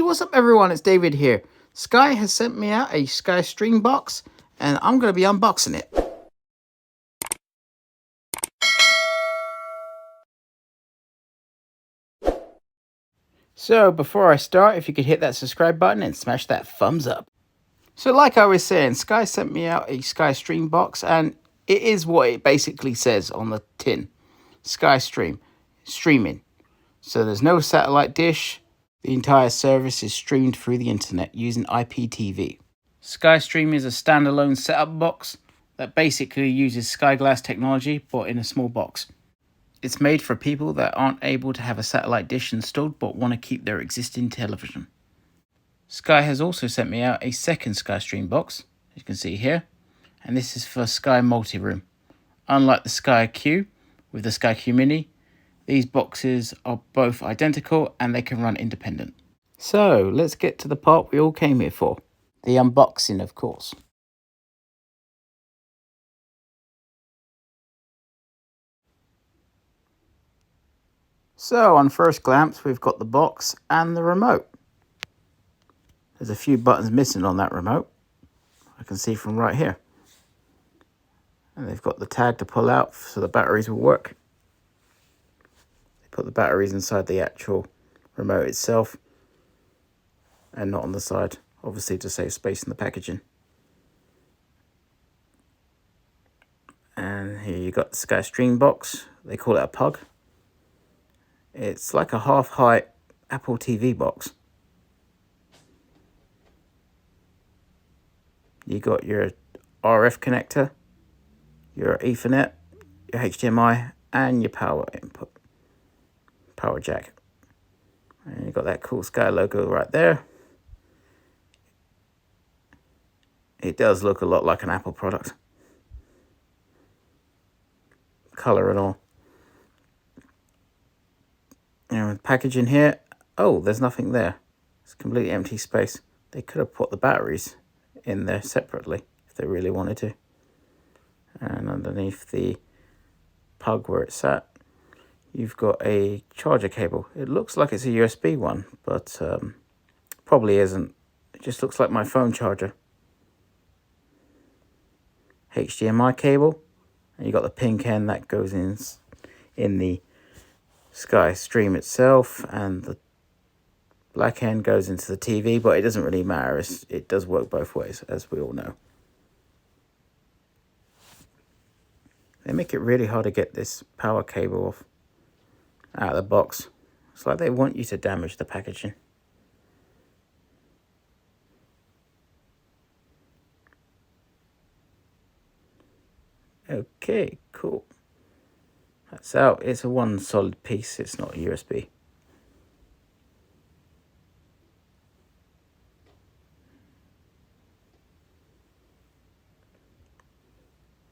what's up everyone, it's David here. Sky has sent me out a Skystream box and I'm going to be unboxing it. So before I start, if you could hit that subscribe button and smash that thumbs up. So like I was saying, Sky sent me out a Skystream box and it is what it basically says on the tin. Skystream, streaming. So there's no satellite dish. The entire service is streamed through the internet using IPTV. Skystream is a standalone setup box that basically uses SkyGlass technology but in a small box. It's made for people that aren't able to have a satellite dish installed but want to keep their existing television. Sky has also sent me out a second Skystream box, as you can see here, and this is for Sky Multi-Room. Unlike the SkyQ with the SkyQ Mini, these boxes are both identical and they can run independent. So let's get to the part we all came here for. The unboxing, of course. So on first glance, we've got the box and the remote. There's a few buttons missing on that remote. I can see from right here. And they've got the tag to pull out so the batteries will work. They put the batteries inside the actual remote itself and not on the side, obviously to save space in the packaging. And here you got the Skystream box. They call it a pug. It's like a half-height Apple TV box. You got your RF connector, your Ethernet, your HDMI, and your power input, power jack. And you got that cool Sky logo right there. It does look a lot like an Apple product. Color and all. And with packaging here, oh, there's nothing there. It's completely empty space. They could have put the batteries in there separately if they really wanted to. And underneath the pug where it's at, you've got a charger cable. It looks like it's a USB one, but probably isn't. It just looks like my phone charger. HDMI cable, and you got the pink end that goes in the Skystream itself, and the black end goes into the TV, but it doesn't really matter. It does work both ways, as we all know. They make it really hard to get this power cable off out of the box. It's like they want you to damage the packaging. Okay, cool. That's out. It's a one solid piece. It's not a USB.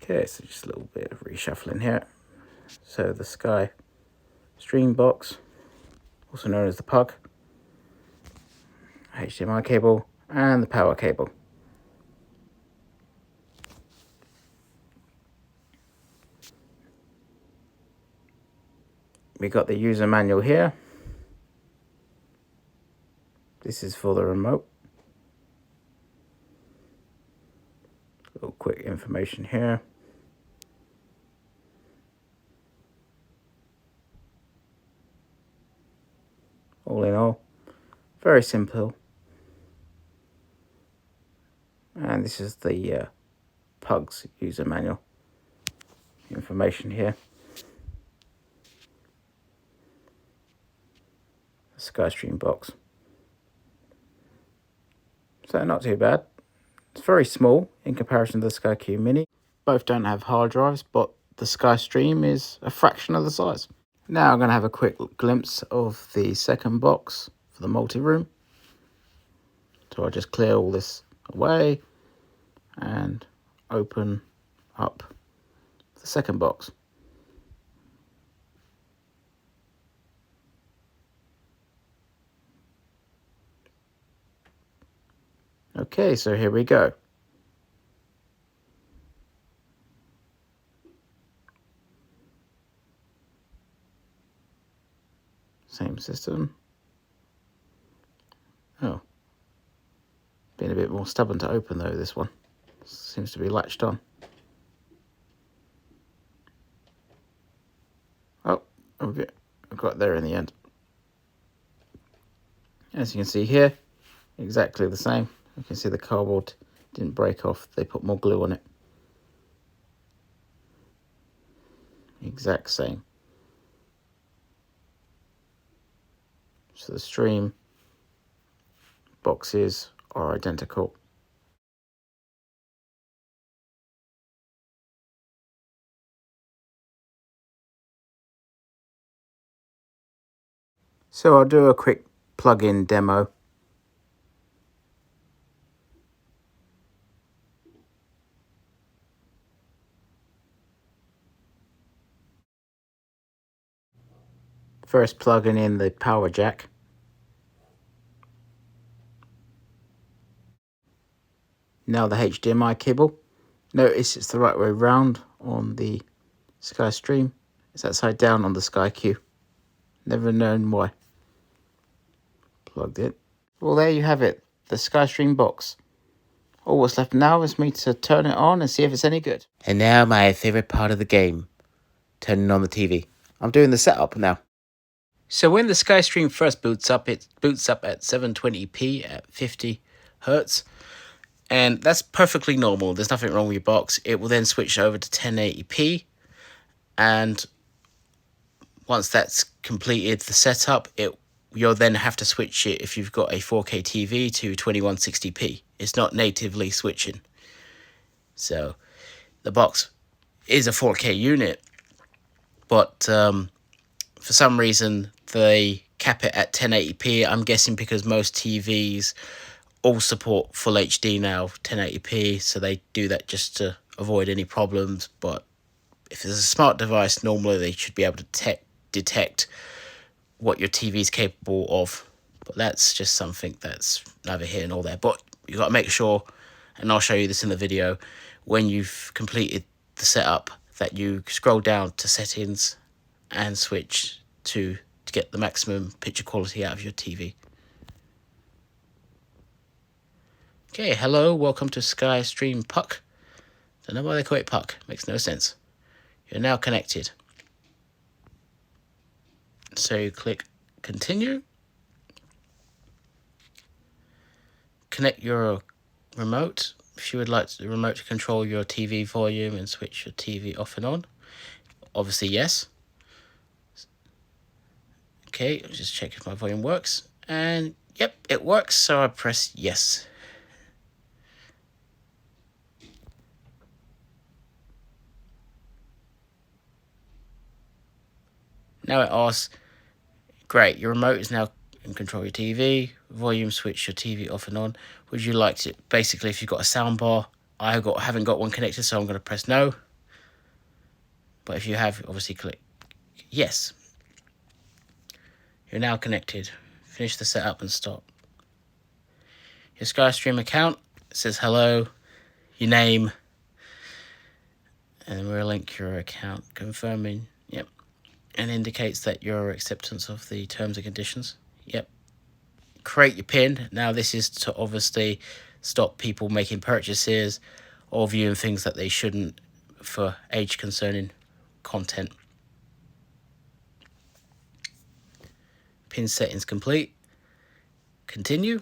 Okay, so just a little bit of reshuffling here. So the Skystream box, also known as the pug, HDMI cable, and the power cable. We got the user manual here. This is for the remote. A little quick information here. All in all, very simple. And this is the pug's user manual information here. Skystream box. So not too bad. It's very small in comparison to the SkyQ Mini. Both don't have hard drives, but the Skystream is a fraction of the size. Now I'm going to have a quick glimpse of the second box for the multi-room. So I'll just clear all this away and open up the second box. Okay, so here we go. Same system. more stubborn to open though, this one. Seems to be latched on. Oh, okay. I got there in the end. As you can see here, exactly the same. You can see the cardboard didn't break off. They put more glue on it. Exact same. So the stream boxes are identical. So I'll do a quick plug-in demo. First plugging in the power jack. Now the HDMI cable. Notice it's the right way round on the Skystream. It's upside down on the SkyQ. Never known why. Plugged it. Well, there you have it. The Skystream box. All what's left now is me to turn it on and see if it's any good. And now my favourite part of the game. Turning on the TV. I'm doing the setup now. So when the Skystream first boots up, it boots up at 720p at 50 Hertz. And that's perfectly normal. There's nothing wrong with your box. It will then switch over to 1080p. And once that's completed the setup, you'll then have to switch it if you've got a 4K TV to 2160p. It's not natively switching. So the box is a 4K unit, but for some reason they cap it at 1080p. I'm guessing because most TVs all support full HD now, 1080p, so they do that just to avoid any problems. But if it's a smart device, normally they should be able to detect what your TV is capable of. But that's just something that's neither here nor there. But you got to make sure, and I'll show you this in the video, when you've completed the setup, that you scroll down to settings and switch to get the maximum picture quality out of your TV. Okay, hello, welcome to Skystream Puck. Don't know why they call it Puck, makes no sense. You're now connected. So you click continue. Connect your remote. If you would like the remote to control your TV volume and switch your TV off and on. Obviously yes. Okay, I'll just check if my volume works. And yep, it works, so I press yes. Now it asks, great, your remote is now in control of your TV, volume switch your TV off and on. Would you like to, basically if you've got a sound bar, I haven't got one connected, so I'm going to press no. But if you have, obviously click yes. You're now connected. Finish the setup and stop. Your Skystream account says hello, your name, and we'll link your account confirming, yep, and indicates that your acceptance of the terms and conditions, yep. Create your PIN. Now this is to obviously stop people making purchases or viewing things that they shouldn't for age concerning content. PIN settings complete. Continue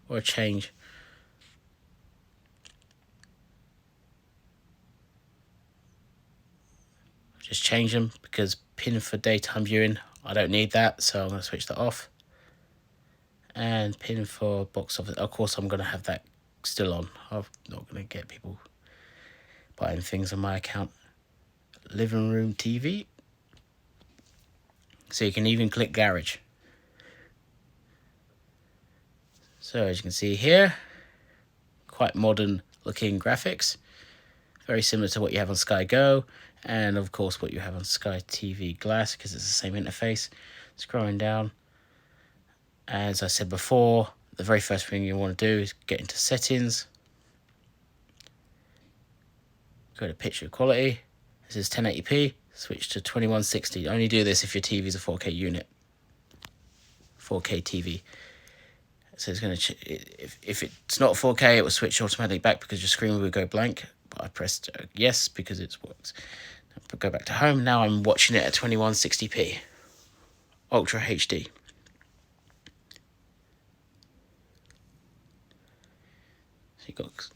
or change. Just change them because PIN for daytime viewing, I don't need that, so I'm going to switch that off. And PIN for box office, of course I'm going to have that still on. I'm not going to get people buying things on my account. Living room TV. So you can even click garage. So as you can see here, quite modern looking graphics. Very similar to what you have on Sky Go, and of course what you have on SkyTV Glass, because it's the same interface. Scrolling down, as I said before, the very first thing you want to do is get into settings. Go to picture quality. This is 1080p. Switch to 2160. Only do this if your TV is a 4K unit. 4K TV. So it's going to, if it's not 4K, it will switch automatically back because your screen will go blank. But I pressed yes because it works. Go back to home. Now I'm watching it at 2160p, Ultra HD. So you've got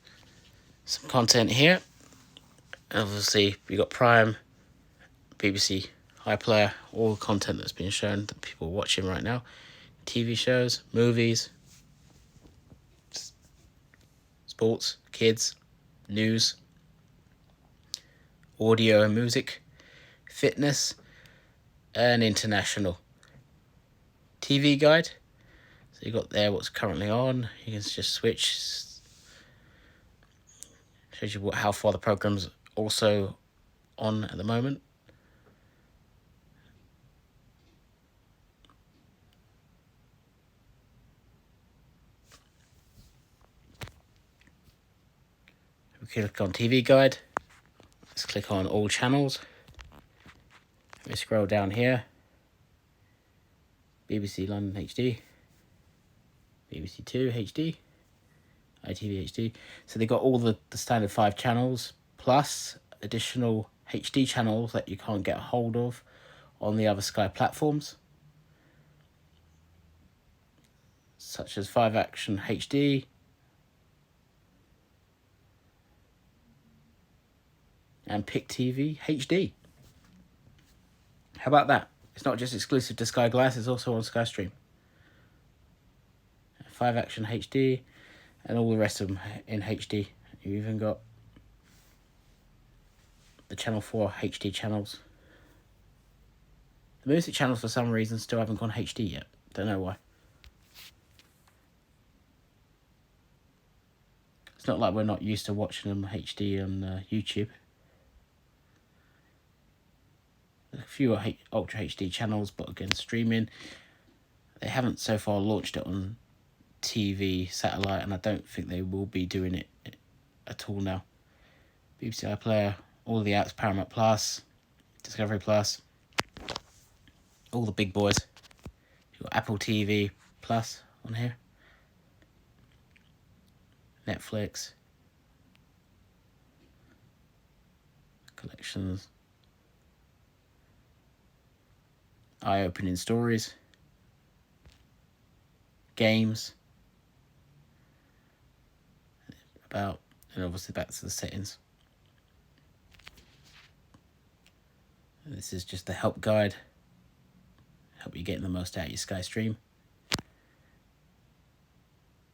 some content here. Obviously, you've got Prime, BBC iPlayer, all the content that's being shown that people are watching right now. TV shows, movies, sports, kids, news, audio and music, fitness, and international. TV guide. So you got there what's currently on. You can just switch. Shows you how far the program's also on at the moment. We click on TV guide. Let's click on all channels. We scroll down here. BBC London HD, BBC 2 HD, ITV HD. So they got all the standard 5 channels plus additional HD channels that you can't get a hold of on the other Sky platforms, such as 5 Action HD, and Pick TV HD. How about that? It's not just exclusive to SkyGlass, it's also on Skystream. 5 Action HD, and all the rest of them in HD. You even got the Channel 4 HD channels. The music channels, for some reason, still haven't gone HD yet. Don't know why. It's not like we're not used to watching them HD on YouTube. A few Ultra HD channels, but again, streaming. They haven't so far launched it on TV, satellite, and I don't think they will be doing it at all now. BBC iPlayer, all the apps, Paramount Plus, Discovery Plus, all the big boys. You've got Apple TV Plus on here, Netflix, collections, eye-opening stories, games, about, and obviously back to the settings. And this is just the help guide, help you getting the most out of your Skystream.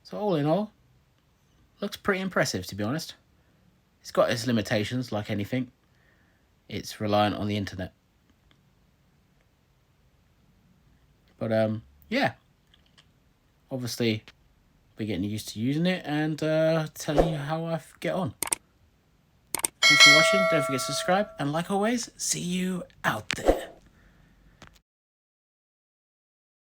So all in all, looks pretty impressive, to be honest. It's got its limitations, like anything. It's reliant on the internet. But yeah, obviously we're getting used to using it and telling you how I get on. Thanks for watching. Don't forget to subscribe, and like always, see you out there.